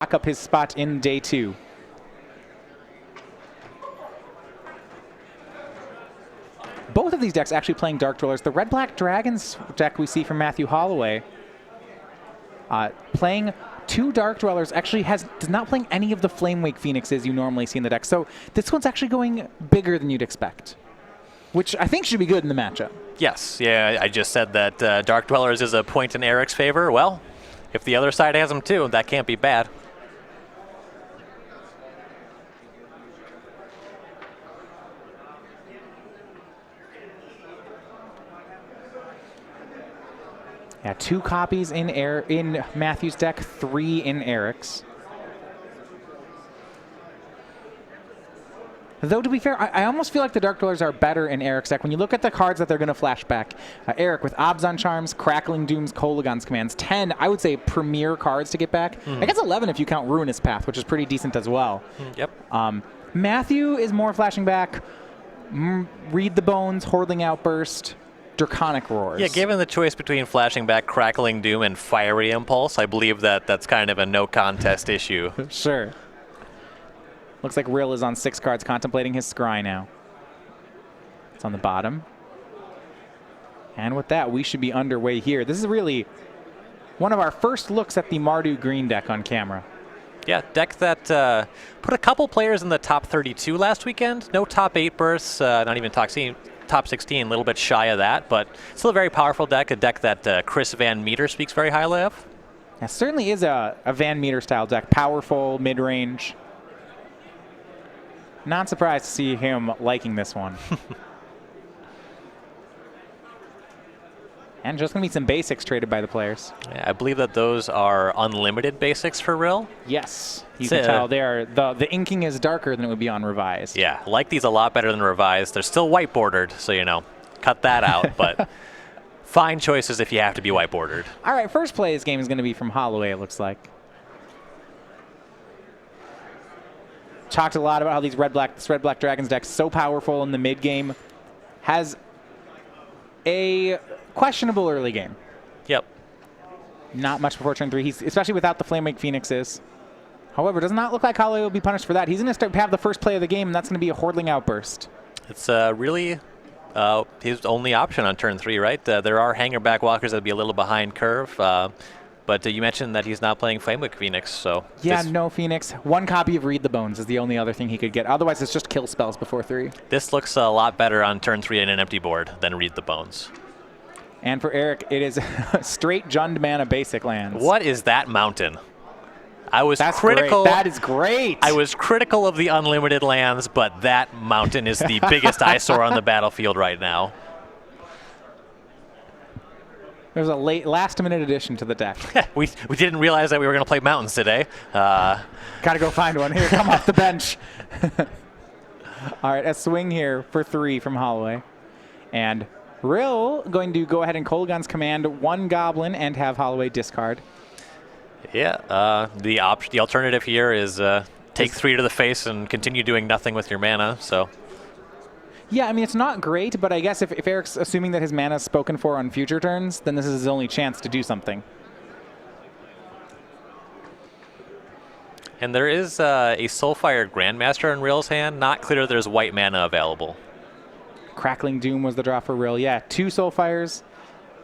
lock up his spot in day 2. Both of these decks actually playing Dark Dwellers. The Red-Black Dragons deck we see from Matthew Holloway playing 2 Dark Dwellers actually does not playing any of the Flamewake Phoenixes you normally see in the deck. So this one's actually going bigger than you'd expect, which I think should be good in the matchup. Yes, yeah, I just said that Dark Dwellers is a point in Eric's favor. Well, if the other side has them too, that can't be bad. Yeah, 2 copies in Matthew's deck, 3 in Eric's. Though, to be fair, I almost feel like the Dark Dwellers are better in Eric's deck. When you look at the cards that they're going to flash back, Eric with Abzan Charms, Crackling Dooms, Kolaghan's Commands, 10, I would say, premier cards to get back. I guess 11 if you count Ruinous Path, which is pretty decent as well. Yep. Matthew is more flashing back. Read the Bones, Hordeling Outburst, Draconic Roars. Yeah, given the choice between flashing back Crackling Doom and Fiery Impulse, I believe that that's kind of a no contest issue. Sure. Looks like Rill is on 6 cards, contemplating his scry now. It's on the bottom. And with that, we should be underway here. This is really one of our first looks at the Mardu green deck on camera. Yeah, deck that put a couple players in the top 32 last weekend. No top 8 berths, not even top 16, a little bit shy of that, but still a very powerful deck, a deck that Chris Van Meter speaks very highly of. It certainly is a Van Meter style deck. Powerful, mid-range. Not surprised to see him liking this one. And just going to be some basics traded by the players. Yeah, I believe that those are unlimited basics for Rill. Yes. You can tell the inking is darker than it would be on Revised. Yeah, like these a lot better than Revised. They're still white bordered, so, you know, cut that out. But fine choices if you have to be white bordered. All right, first play this game is going to be from Holloway, it looks like. Talked a lot about how this Red-Black Dragons deck is so powerful in the mid-game. Has a questionable early game. Yep. Not much before turn 3, especially without the Flamewake Phoenixes. However, it does not look like Holloway will be punished for that. He's going to have the first play of the game, and that's going to be a Hordeling Outburst. It's really his only option on turn 3, right? There are Hangerback Walkers that would be a little behind curve. But you mentioned that he's not playing Flamewake Phoenix, so... Yeah, no Phoenix. 1 copy of Read the Bones is the only other thing he could get. Otherwise, it's just kill spells before 3. This looks a lot better on turn 3 in an empty board than Read the Bones. And for Eric, it is straight Jund mana basic lands. What is that mountain? That's critical. Great. That is great. I was critical of the unlimited lands, but that mountain is the biggest eyesore on the battlefield right now. There's a last-minute addition to the deck. we didn't realize that we were going to play mountains today. Got to go find one. Here, come off the bench. All right, a swing here for 3 from Holloway. And Rill going to go ahead and Kolaghan's Command 1 Goblin and have Holloway discard. Yeah, the alternative here is take 3 to the face and continue doing nothing with your mana, so... Yeah, I mean, it's not great, but I guess if Eric's assuming that his mana is spoken for on future turns, then this is his only chance to do something. And there is a Soulfire Grandmaster in Rill's hand. Not clear there's white mana available. Crackling Doom was the draw for Rill. Yeah, 2 Soulfires,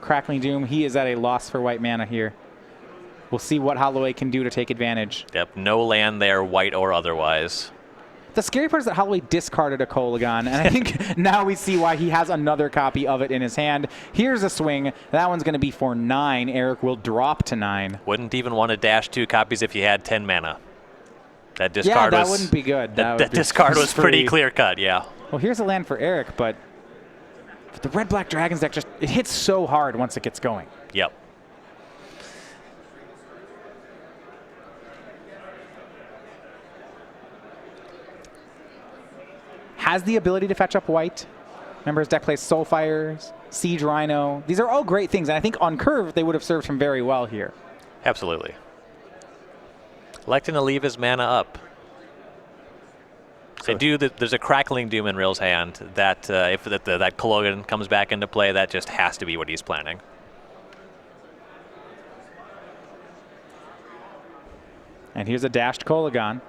Crackling Doom. He is at a loss for white mana here. We'll see what Holloway can do to take advantage. Yep, no land there, white or otherwise. The scary part is that Holloway discarded a Kolaghan, and I think now we see why he has another copy of it in his hand. Here's a swing. That one's going to be for 9. Eric will drop to 9. Wouldn't even want to dash 2 copies if you had 10 mana. That discard that wouldn't be good. That discard was pretty clear-cut, yeah. Well, here's a land for Eric, but the Red-Black Dragons deck it hits so hard once it gets going. Yep. Has the ability to fetch up white. Remember, his deck plays Soulfires, Siege Rhino. These are all great things, and I think on curve, they would have served him very well here. Absolutely. Electing to leave his mana up. So there's a Crackling Doom in Rill's hand that if that Kolaghan comes back into play, that just has to be what he's planning. And here's a dashed Kolagon.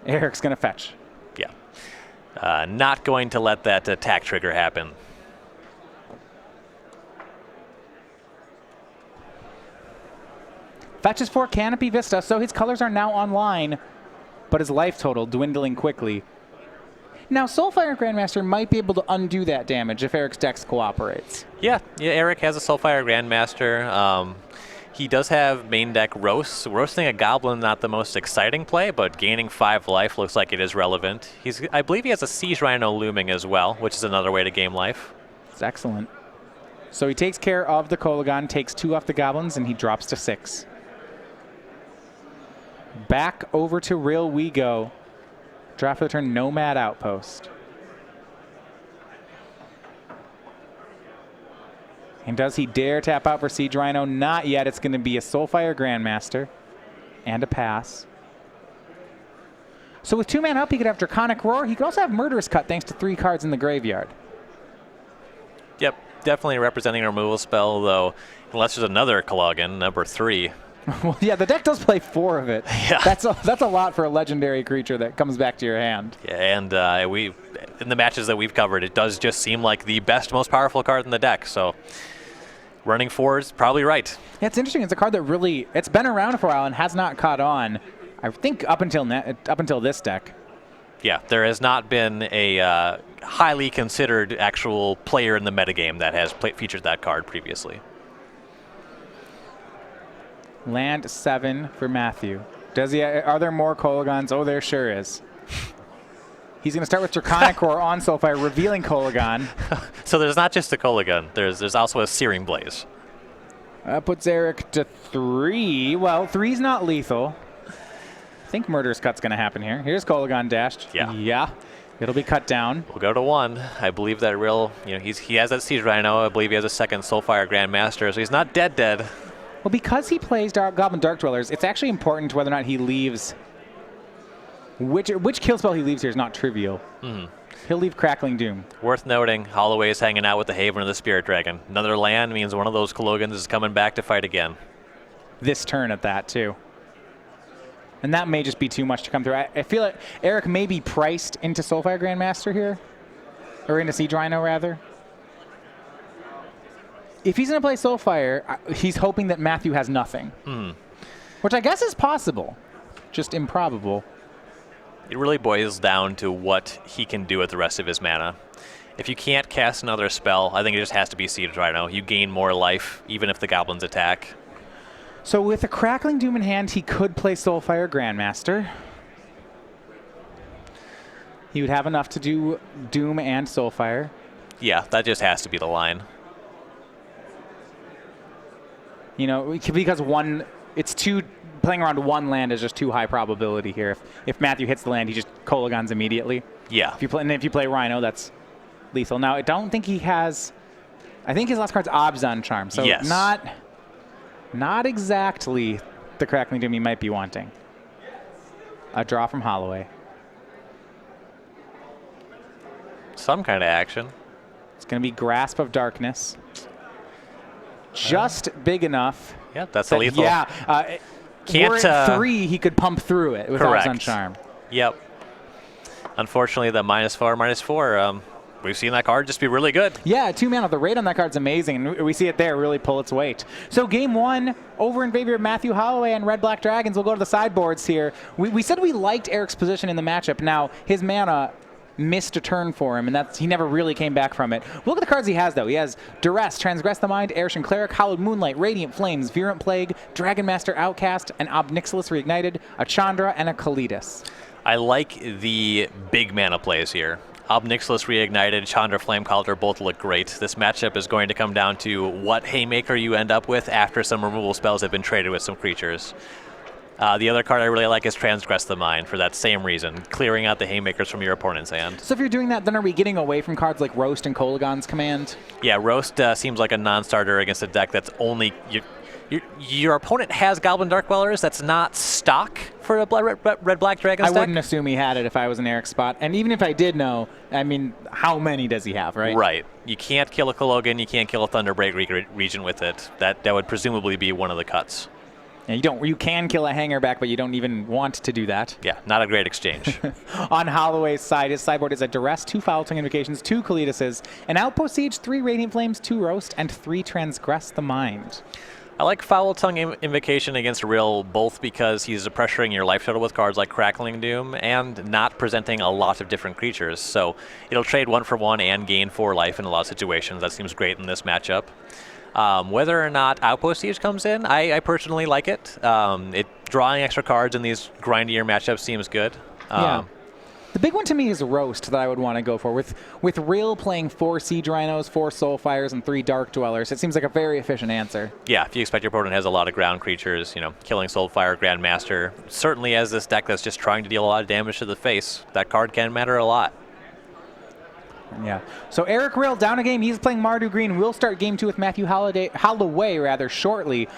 Eric's going to fetch. Yeah. Not going to let that attack trigger happen. Fetches for Canopy Vista, so his colors are now online, but his life total dwindling quickly. Now, Soulfire Grandmaster might be able to undo that damage if Eric's Dex cooperates. Yeah, Eric has a Soulfire Grandmaster. He does have main deck Roast. Roasting a Goblin, not the most exciting play, but gaining 5 life looks like it is relevant. I believe he has a Siege Rhino looming as well, which is another way to gain life. It's excellent. So he takes care of the Kolagon, takes 2 off the Goblins, and he drops to 6. Back over to Rill we go. Draft for the turn, Nomad Outpost. And does he dare tap out for Siege Rhino? Not yet. It's going to be a Soulfire Grandmaster and a pass. So with 2 mana up, he could have Draconic Roar. He could also have Murderous Cut thanks to 3 cards in the graveyard. Yep, definitely representing a removal spell, though, unless there's another Kolagon, number 3. Well, yeah, the deck does play 4 of it. Yeah. That's a lot for a legendary creature that comes back to your hand. Yeah, and in the matches that we've covered, it does just seem like the best, most powerful card in the deck. So running 4 is probably right. Yeah, it's interesting. It's a card that really, it's been around for a while and has not caught on, I think, up until this deck. Yeah, there has not been a highly considered actual player in the metagame that has featured that card previously. Land 7 for Matthew. Does he? Are there more Kolagons? Oh, there sure is. He's going to start with Draconic Roar on Soulfire, revealing Kolagon. So there's not just a Kolagon. There's also a Searing Blaze. That puts Eric to 3. Well, 3's not lethal. I think Murderous Cut's going to happen here. Here's Kolagon dashed. Yeah. It'll be cut down. We'll go to 1. I believe that Rill, he has that Siege Rhino. I believe he has a second Soulfire Grandmaster, so he's not dead. Well, because he plays Goblin Dark Dwellers, it's actually important whether or not he leaves. Which kill spell he leaves here is not trivial. Mm-hmm. He'll leave Crackling Doom. Worth noting, Holloway is hanging out with the Haven of the Spirit Dragon. Another land means one of those Kolagons is coming back to fight again. This turn at that, too. And that may just be too much to come through. I feel like Eric may be priced into Soulfire Grandmaster here. Or into Siege Rhino, rather. If he's going to play Soulfire, he's hoping that Matthew has nothing. Which I guess is possible. Just improbable. It really boils down to what he can do with the rest of his mana. If you can't cast another spell, I think it just has to be Siege Rhino. You gain more life, even if the goblins attack. So with a Crackling Doom in hand, he could play Soulfire Grandmaster. He would have enough to do Doom and Soulfire. Yeah, that just has to be the line. Because playing around 1 land is just too high probability here. If Matthew hits the land, he just Kolagons immediately. Yeah. If you play Rhino, that's lethal. Now, I don't think he has. I think his last card's Obzon Charm, so yes. not exactly the Crackling Doom he might be wanting. A draw from Holloway. Some kind of action. It's going to be Grasp of Darkness. Just big enough. Yeah, that's a lethal. Yeah. Were it 3, he could pump through it with Obzon Charm. Yep. Unfortunately, the -4/-4, we've seen that card just be really good. Yeah, 2 mana. The rate on that card's amazing, and we see it there really pull its weight. So game 1, over in favor of Matthew Holloway and Red-Black Dragons. We'll go to the sideboards here. We said we liked Eric's position in the matchup. Now, his mana missed a turn for him, and he never really came back from it. Look at the cards he has, though. He has Duress, Transgress the Mind, Arishan Cleric, Hallowed Moonlight, Radiant Flames, Virulent Plague, Dragon Master Outcast, an Obnixilis Reignited, a Chandra, and a Kalidas. I like the big mana plays here. Obnixilis Reignited, Chandra Flamecaller both look great. This matchup is going to come down to what Haymaker you end up with after some removal spells have been traded with some creatures. The other card I really like is Transgress the Mind for that same reason, clearing out the Haymakers from your opponent's hand. So if you're doing that, then are we getting away from cards like Roast and Kolagon's Command? Yeah, Roast seems like a non-starter against a deck that's only... Your opponent has Goblin Dark Dwellers. That's not stock for a Red-Black Dragons deck. I wouldn't assume he had it if I was in Eric's spot. And even if I did know, I mean, how many does he have, right? Right. You can't kill a Kologan. You can't kill a Thunderbreak region with it. That would presumably be one of the cuts. And you can kill a hanger back, but you don't even want to do that. Yeah, not a great exchange. On Holloway's side, his sideboard is a Duress, 2 Foul Tongue Invocations, 2 Kalidases, an Outpost Siege, 3 Radiant Flames, 2 Roast, and 3 Transgress the Mind. I like Foul Tongue Invocation against Rill both because he's pressuring your life total with cards like Crackling Doom and not presenting a lot of different creatures. So it'll trade 1 for 1 and gain 4 life in a lot of situations. That seems great in this matchup. Whether or not Outpost Siege comes in, I personally like it. Drawing extra cards in these grindier matchups seems good. Yeah. The big one to me is Roast that I would want to go for. With Rill playing 4 Siege Rhinos, 4 Soulfires, and 3 Dark Dwellers, it seems like a very efficient answer. Yeah, if you expect your opponent has a lot of ground creatures, killing Soulfire, Grandmaster, certainly as this deck that's just trying to deal a lot of damage to the face, that card can matter a lot. Yeah. So Eric Rill down a game. He's playing Mardu Green. We'll start game 2 with Matthew Holloway shortly.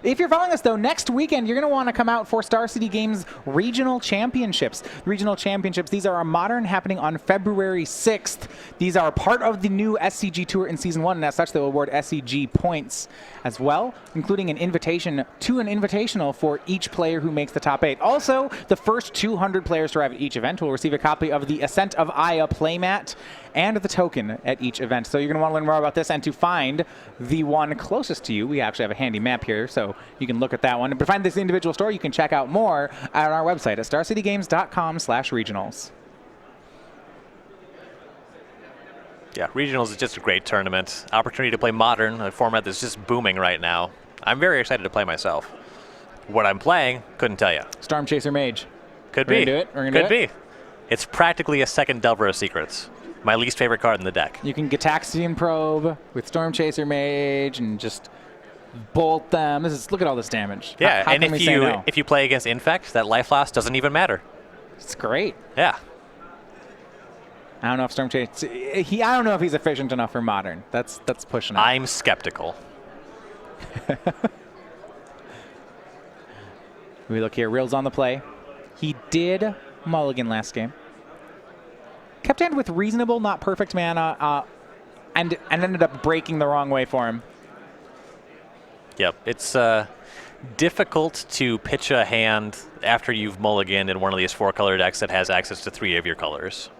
If you're following us, though, next weekend, you're going to want to come out for Star City Games Regional Championships. Regional Championships, these are a Modern happening on February 6th. These are part of the new SCG Tour in Season 1, and as such, they'll award SCG points as well, including an invitation to an invitational for each player who makes the top 8. Also, the first 200 players to arrive at each event will receive a copy of the Ascent of Aya playmat and the token at each event. So you're going to want to learn more about this, and to find the one closest to you, we actually have a handy map here, so you can look at that one. And to find this individual store, you can check out more at our website at starcitygames.com/regionals. Yeah, Regionals is just a great tournament. Opportunity to play Modern, a format that's just booming right now. I'm very excited to play myself. What I'm playing, couldn't tell you. Storm Chaser Mage. Could We're be. Gonna do it. We're gonna Could do it. be. It's practically a second Delver of Secrets. My least favorite card in the deck. You can Gitaxian Probe with Storm Chaser Mage and just bolt them. Look at all this damage. Yeah, How and can we say no? if you play against Infect, that life loss doesn't even matter. It's great. Yeah. I don't know if Storm Chaser. I don't know if he's efficient enough for Modern. That's pushing it. I'm skeptical. We look here. Rill's on the play. He did mulligan last game. Kept hand with reasonable, not perfect mana, and ended up breaking the wrong way for him. Yep, it's difficult to pitch a hand after you've mulliganed in one of these 4-color decks that has access to 3 of your colors.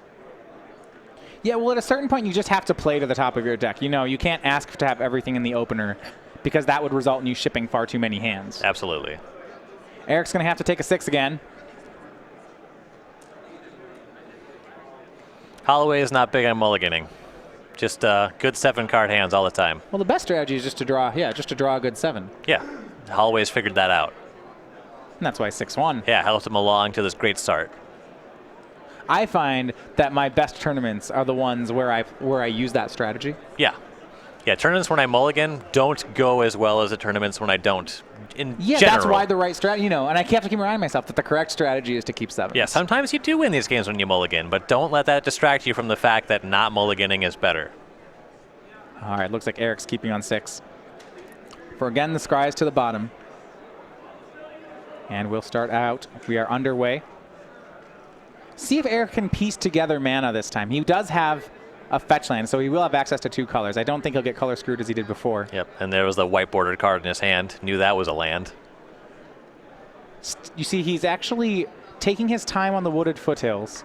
Yeah, well, at a certain point, you just have to play to the top of your deck. You can't ask to have everything in the opener because that would result in you shipping far too many hands. Absolutely. Eric's going to have to take a 6 again. Holloway is not big on mulliganing. Just good 7-card hands all the time. Well, the best strategy is just to draw a good 7. Yeah, Holloway's figured that out. And that's why 6-1. Yeah, helped him along to this great start. I find that my best tournaments are the ones where I use that strategy. Yeah. Yeah, tournaments when I mulligan don't go as well as the tournaments when I don't. Yeah, general. that's why the right strategy, and I have to keep reminding myself that the correct strategy is to keep 7. Yeah, sometimes you do win these games when you mulligan, but don't let that distract you from the fact that not mulliganing is better. All right, looks like Eric's keeping on 6. For again, the scries to the bottom. And we'll start out. We are underway. See if Eric can piece together mana this time. He does have a fetch land, so he will have access to 2 colors. I don't think he'll get color screwed as he did before. Yep, and there was the white bordered card in his hand. Knew that was a land. You see, he's actually taking his time on the Wooded Foothills.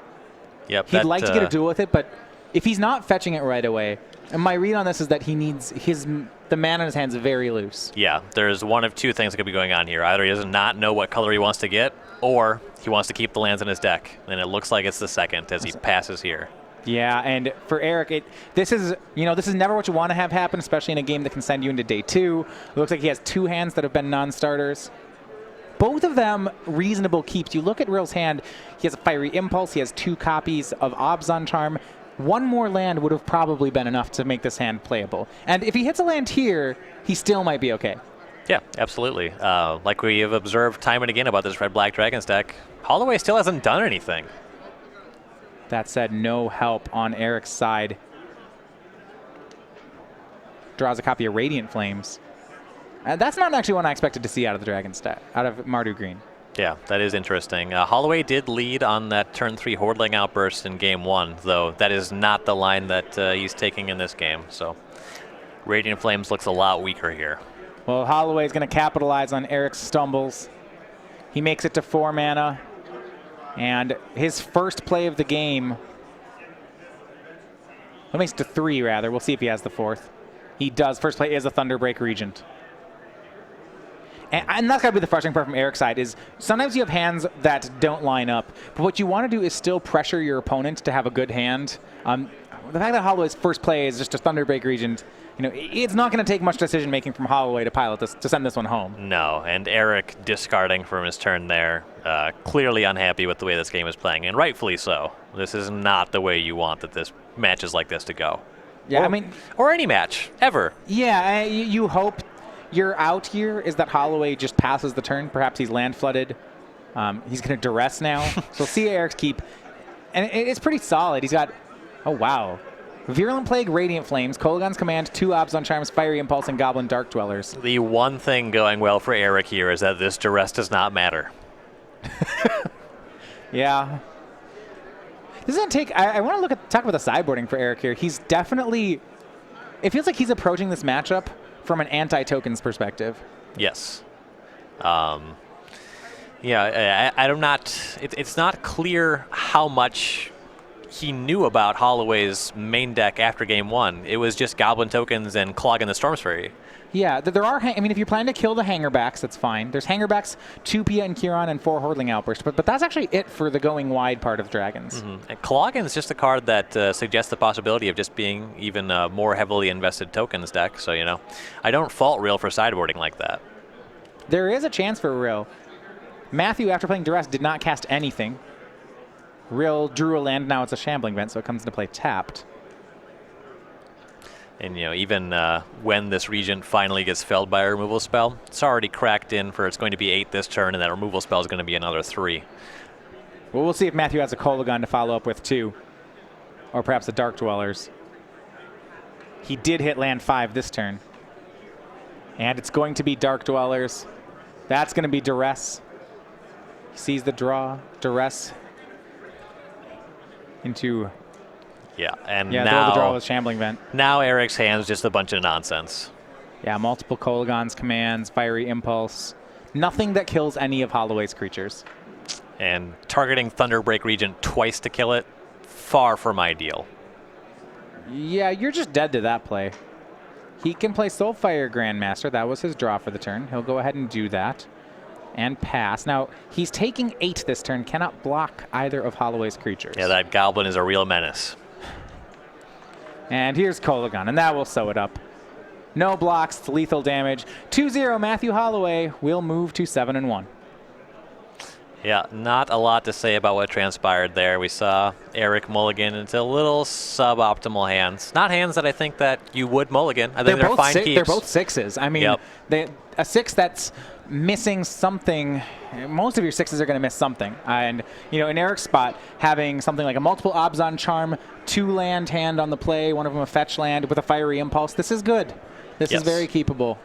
Yep. He'd like to get a duel with it, but if he's not fetching it right away, and my read on this is that he needs the mana in his hands very loose. Yeah, there's one of 2 things that could be going on here. Either he does not know what color he wants to get, or he wants to keep the lands in his deck. And it looks like it's the second as he passes here. Yeah, and for Eric, this is never what you want to have happen, especially in a game that can send you into day 2. It looks like he has 2 hands that have been non-starters. Both of them reasonable keeps. You look at Rill's hand, he has a Fiery Impulse, he has 2 copies of Obzon Charm. 1 more land would have probably been enough to make this hand playable. And if he hits a land here, he still might be okay. Yeah, absolutely. Like we have observed time and again about this Red-Black Dragons deck, Holloway still hasn't done anything. That said, no help on Eric's side. Draws a copy of Radiant Flames. And that's not actually one I expected to see out of the Dragon's deck, out of Mardu Green. Yeah, that is interesting. Holloway did lead on that turn 3 Hordling Outburst in game 1, though that is not the line that he's taking in this game. So Radiant Flames looks a lot weaker here. Well, Holloway's going to capitalize on Eric's stumbles. He makes it to 4 mana. And his first play of the game, it makes it to 3 rather. We'll see if he has the 4th. He does. First play is a Thunderbreak Regent. And that's got to be the frustrating part from Eric's side is sometimes you have hands that don't line up. But what you want to do is still pressure your opponent to have a good hand. The fact that Holloway's first play is just a Thunderbreak Regent, it's not going to take much decision making from Holloway to pilot this, to send this one home. No, and Eric discarding from his turn there, clearly unhappy with the way this game is playing, and rightfully so. This is not the way you want that this matches like this to go. Yeah, or any match ever. Yeah, you hope your out here is that Holloway just passes the turn. Perhaps he's land flooded. He's going to duress now. So we'll see Eric's keep, and it's pretty solid. He's got, oh wow. Virulent Plague, Radiant Flames, Kolaghan's Command, 2 Obs on Charms, Fiery Impulse, and Goblin Dark Dwellers. The one thing going well for Eric here is that this duress does not matter. Yeah. This is going to take, I want to talk about the sideboarding for Eric here. He's definitely, it feels like he's approaching this matchup from an anti-tokens perspective. Yes. I'm not, it's not clear how much he knew about Holloway's main deck after game 1. It was just Goblin tokens and clogging the Stormsfury. Yeah, there are, if you're planning to kill the Hangerbacks, that's fine. There's Hangerbacks, 2 Pia and Kieran, and 4 Hordling Outbursts, but that's actually it for the going wide part of Dragons. Mm-hmm. And Cloggin is just a card that suggests the possibility of just being even more heavily invested tokens deck, so, I don't fault Rill for sideboarding like that. There is a chance for Rill. Matthew, after playing Duress, did not cast anything. Rill drew a land, now it's a Shambling Vent, so it comes into play tapped. And, even when this Regent finally gets felled by a removal spell, it's already cracked in for it's going to be 8 this turn, and that removal spell is going to be another 3. Well, we'll see if Matthew has a Kolaghan to follow up with, too. Or perhaps the Dark Dwellers. He did hit land 5 this turn. And it's going to be Dark Dwellers. That's going to be Duress. He sees the draw. Duress into... Yeah, and now the draw was Shambling Vent. Now Eric's hand's just a bunch of nonsense. Yeah, multiple Kolaghan's commands, Fiery Impulse. Nothing that kills any of Holloway's creatures. And targeting Thunderbreak Regent twice to kill it, far from ideal. Yeah, you're just dead to that play. He can play Soulfire Grandmaster. That was his draw for the turn. He'll go ahead and do that. And pass. Now, he's taking 8 this turn, cannot block either of Holloway's creatures. Yeah, that Goblin is a real menace. And here's Kolaghan, and that will sew it up. No blocks, lethal damage. 2-0, Matthew Holloway will move to 7-1. Yeah, not a lot to say about what transpired there. We saw Eric mulligan into little suboptimal hands. Not hands that I think that you would mulligan. I think they're fine keeps. They're both 6s. I mean, a 6 that's missing something. Most of your 6s are going to miss something. And, in Eric's spot, having something like a multiple Obs on Charm, 2-land hand on the play, one of them a fetch land with a Fiery Impulse, this is good. This is very keepable.